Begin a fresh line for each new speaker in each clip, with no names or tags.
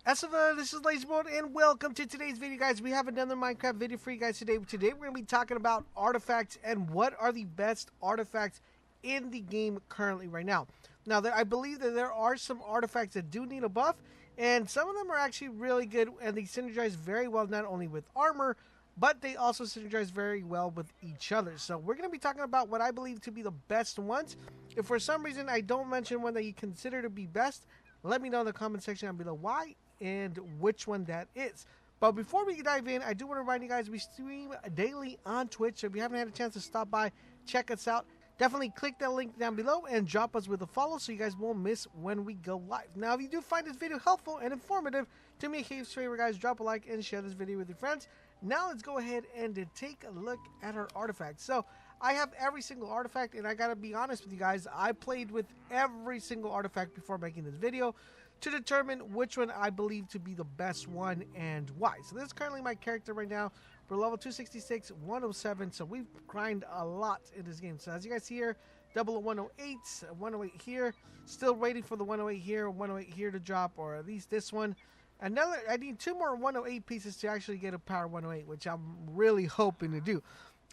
Esava, this is LaserBolt, and welcome to today's video, guys. We have another Minecraft video for you guys today. Today, we're going to be talking about artifacts and what are the best artifacts in the game currently right now. Now, I believe that there are some artifacts that do need a buff, and some of them are actually really good, and they synergize very well not only with armor, but they also synergize very well with each other. So we're going to be talking about what I believe to be the best ones. If for some reason I don't mention one that you consider to be best, let me know in the comment section down below why and which one that is. But before we dive in, I do want to remind you guys we stream daily on Twitch. So if you haven't had a chance to stop by, check us out. Definitely click that link down below and drop us with a follow so you guys won't miss when we go live. Now, if you do find this video helpful and informative, do me a huge favor, guys, drop a like and share this video with your friends. Now let's go ahead and take a look at our artifacts. So I have every single artifact, and I gotta be honest with you guys, I played with every single artifact before making this video to determine which one I believe to be the best one and why. So this is currently my character right now. We're level 266, 107, so we've grinded a lot in this game. So as you guys see here, double 108, 108 here, still waiting for the 108 here, 108 here to drop, or at least this one. Another, I need 2 more 108 pieces to actually get a power 108, which I'm really hoping to do.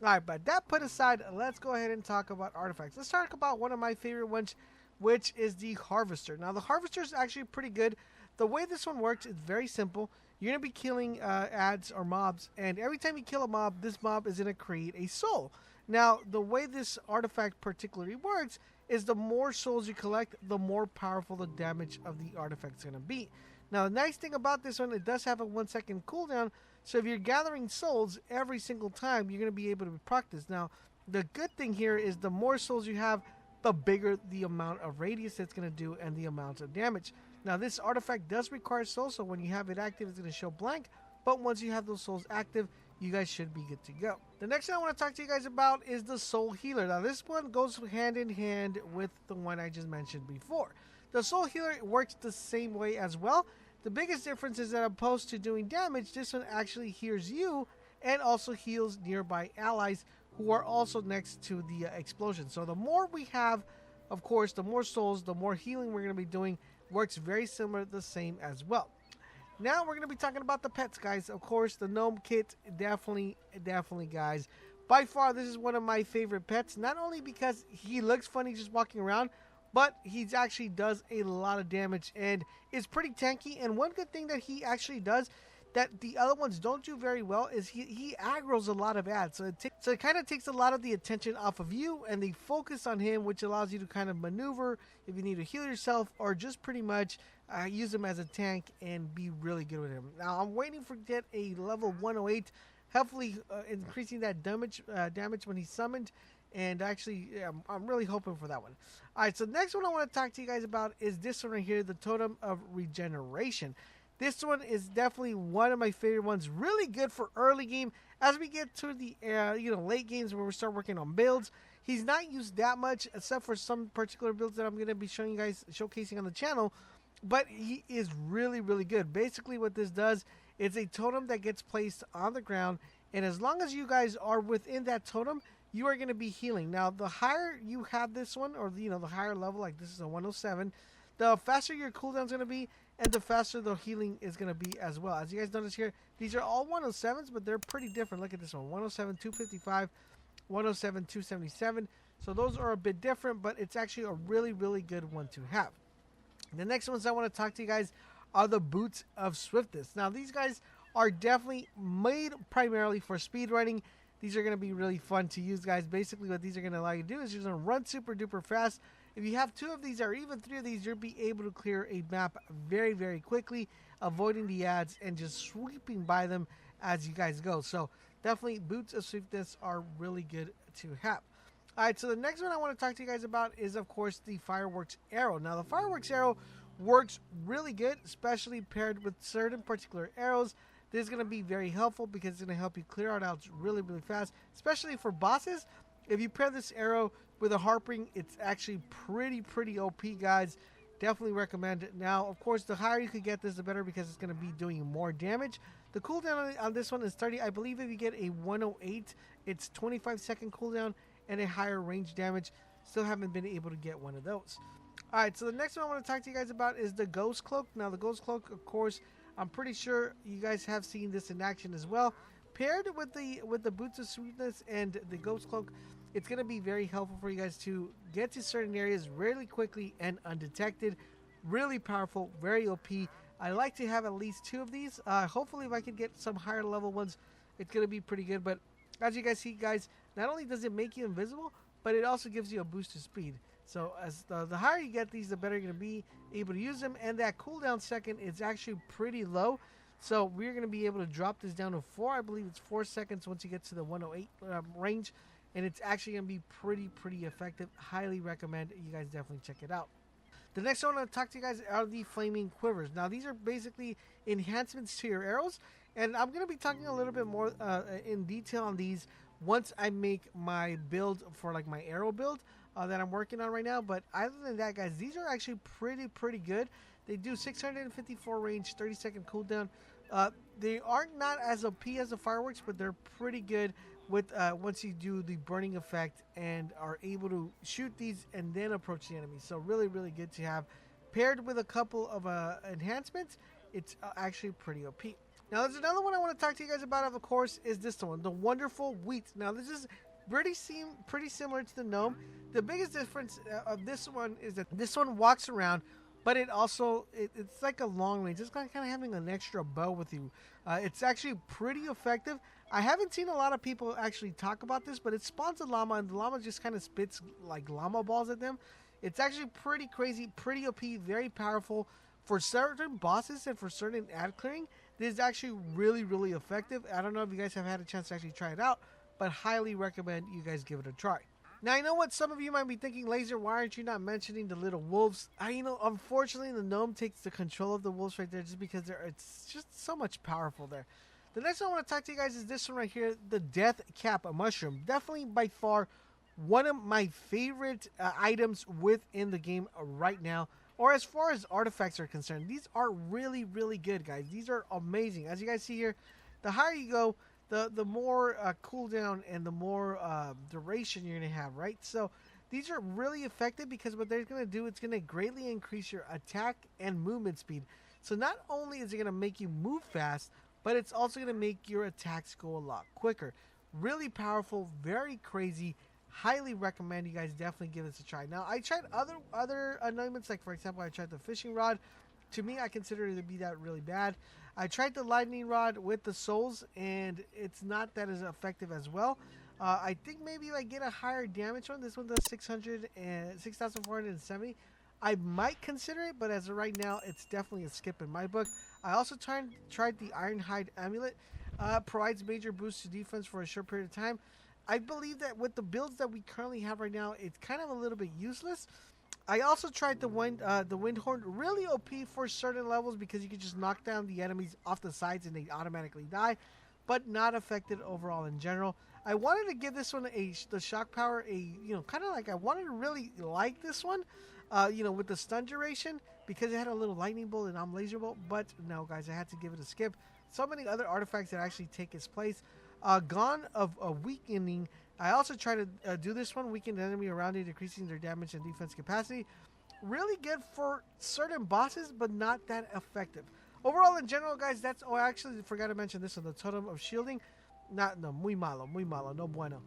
Alright, but that put aside, let's go ahead and talk about artifacts. Let's talk about one of my favorite ones, which is the Harvester. Now, the Harvester is actually pretty good. The way this one works is very simple. You're going to be killing ads or mobs, and every time you kill a mob, this mob is going to create a soul. Now, the way this artifact particularly works is the more souls you collect, the more powerful the damage of the artifact is going to be. Now, the nice thing about this one, it does have a 1-second cooldown, so if you're gathering souls every single time, you're going to be able to practice. Now, the good thing here is the more souls you have, the bigger the amount of radius it's going to do and the amount of damage. Now, this artifact does require souls, so when you have it active, it's going to show blank, but once you have those souls active, you guys should be good to go. The next thing I want to talk to you guys about is the Soul Healer. Now, this one goes hand in hand with the one I just mentioned before. The Soul Healer works the same way as well. The biggest difference is that opposed to doing damage, this one actually heals you and also heals nearby allies who are also next to the explosion. So the more we have, of course, the more souls, the more healing we're going to be doing. Works very similar, the same as well. Now we're going to be talking about the pets, guys. Of course, the Gnome kit, definitely, guys. By far, this is one of my favorite pets. Not only because he looks funny just walking around, but he actually does a lot of damage and is pretty tanky. And one good thing that he actually does that the other ones don't do very well is he aggroes a lot of ads. So it kind of takes a lot of the attention off of you and they focus on him, which allows you to kind of maneuver if you need to heal yourself or just pretty much use him as a tank and be really good with him. Now, I'm waiting for get a level 108, hopefully increasing that damage when he's summoned. And actually, I'm really hoping for that one. Alright, so the next one I want to talk to you guys about is this one right here, the Totem of Regeneration. This one is definitely one of my favorite ones. Really good for early game. As we get to the late games where we start working on builds, he's not used that much except for some particular builds that I'm going to be showing you guys, showcasing on the channel. But he is really, really good. Basically, what this does is a totem that gets placed on the ground, and as long as you guys are within that totem, you are going to be healing. Now, the higher you have this one, or the higher level, like this is a 107, the faster your cooldown is going to be, and the faster the healing is going to be as well. As you guys notice here, these are all 107s, but they're pretty different. Look at this one, 107, 255, 107, 277. So those are a bit different, but it's actually a really, really good one to have. The next ones I want to talk to you guys are the Boots of Swiftus. Now, these guys are definitely made primarily for speedrunning. These are going to be really fun to use, guys. Basically, what these are going to allow you to do is you're going to run super duper fast. If you have 2 of these or even 3 of these, you'll be able to clear a map very, very quickly, avoiding the ads and just sweeping by them as you guys go. So definitely Boots of Swiftus are really good to have. Alright, so the next one I want to talk to you guys about is, of course, the Fireworks Arrow. Now, the Fireworks Arrow works really good, especially paired with certain particular arrows. This is going to be very helpful because it's going to help you clear out really, really fast, especially for bosses. If you pair this arrow with a harping, it's actually pretty OP, guys. Definitely recommend it. Now, of course, the higher you could get this, the better because it's going to be doing more damage. The cooldown on this one is 30. I believe if you get a 108, it's 25-second cooldown and a higher range damage. Still haven't been able to get one of those. Alright, so the next one I want to talk to you guys about is the Ghost Cloak. Now, the Ghost Cloak, of course, I'm pretty sure you guys have seen this in action as well. Paired with the boots of sweetness and the ghost cloak, it's going to be very helpful for you guys to get to certain areas really quickly and undetected. Really powerful, very OP. I like to have at least 2 of these. Hopefully if I can get some higher level ones, it's going to be pretty good. But as you guys see, guys, not only does it make you invisible, but it also gives you a boost of speed. So as the higher you get these, the better you're going to be able to use them. And that cooldown second is actually pretty low. So we're going to be able to drop this down to 4. I believe it's 4 seconds once you get to the 108 range. And it's actually going to be pretty effective. Highly recommend you guys definitely check it out. The next one I want to talk to you guys are the flaming quivers. Now these are basically enhancements to your arrows. And I'm going to be talking a little bit more in detail on these once I make my build for like my arrow build that I'm working on right now. But other than that, guys, these are actually pretty good. They do 654 range, 30-second cooldown. They aren't not as OP as the fireworks, but they're pretty good with once you do the burning effect and are able to shoot these and then approach the enemy. So really good to have. Paired with a couple of enhancements, it's actually pretty OP. Now there's another one I want to talk to you guys about, of course, is this one, the wonderful wheat. Now this is pretty similar to the gnome. The biggest difference of this one is that this one walks around, but it also it's like a long range. It's kind of having an extra bow with you. It's actually pretty effective. I haven't seen a lot of people actually talk about this, but it spawns a llama, and the llama just kind of spits like llama balls at them. It's actually pretty crazy, pretty OP, very powerful. For certain bosses and for certain ad clearing, this is actually really effective. I don't know if you guys have had a chance to actually try it out, but highly recommend you guys give it a try. Now, I know what some of you might be thinking, Laser, why aren't you not mentioning the little wolves? Unfortunately, the gnome takes the control of the wolves right there just because it's just so much powerful there. The next one I want to talk to you guys is this one right here, the Death Cap Mushroom. Definitely by far one of my favorite items within the game right now. Or as far as artifacts are concerned, these are really good, guys. These are amazing. As you guys see here, the higher you go, the more cooldown and the more duration you're going to have, right? So these are really effective because what they're going to do, it's going to greatly increase your attack and movement speed. So not only is it going to make you move fast, but it's also going to make your attacks go a lot quicker. Really powerful, very crazy. Highly recommend you guys definitely give this a try. Now, I tried other anointments, like for example, I tried the fishing rod. To me, I consider it to be that really bad. I tried the lightning rod with the souls, and it's not that as effective as well. I think maybe if I get a higher damage one, this one does 6,470. I might consider it, but as of right now, it's definitely a skip in my book. I also tried the Ironhide Amulet. Provides major boosts to defense for a short period of time. I believe that with the builds that we currently have right now, it's kind of a little bit useless. I also tried the Windhorn, really OP for certain levels because you can just knock down the enemies off the sides and they automatically die, but not affected overall in general. I wanted to give this one the shock power kind of like I wanted to really like this one, with the stun duration because it had a little lightning bolt and I'm LaserBolt, but no, guys, I had to give it a skip. So many other artifacts that actually take its place. Gone of Weakening. I also try to do this one, weaken the enemy around it, decreasing their damage and defense capacity. Really good for certain bosses, but not that effective. Overall, in general, guys, that's... Oh, I actually forgot to mention this one, the Totem of Shielding. Muy malo, no bueno.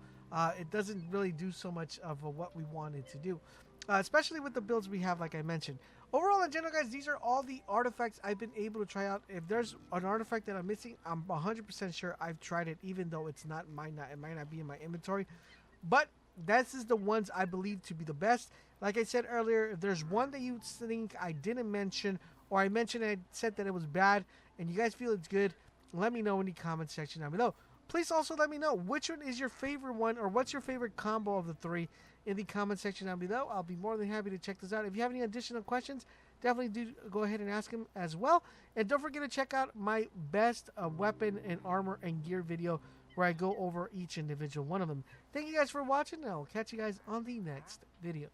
It doesn't really do so much of what we wanted to do. Especially with the builds we have, like I mentioned. Overall, in general, guys, these are all the artifacts I've been able to try out. If there's an artifact that I'm missing, I'm 100% sure I've tried it, even though it might not be in my inventory. But this is the ones I believe to be the best. Like I said earlier, if there's one that you think I didn't mention, or I mentioned and I said that it was bad, and you guys feel it's good, let me know in the comment section down below. Please also let me know which one is your favorite one, or what's your favorite combo of the 3 in the comment section down below. I'll be more than happy to check this out. If you have any additional questions, definitely do go ahead and ask them as well. And don't forget to check out my best weapon and armor and gear video where I go over each individual one of them. Thank you guys for watching, and I'll catch you guys on the next video.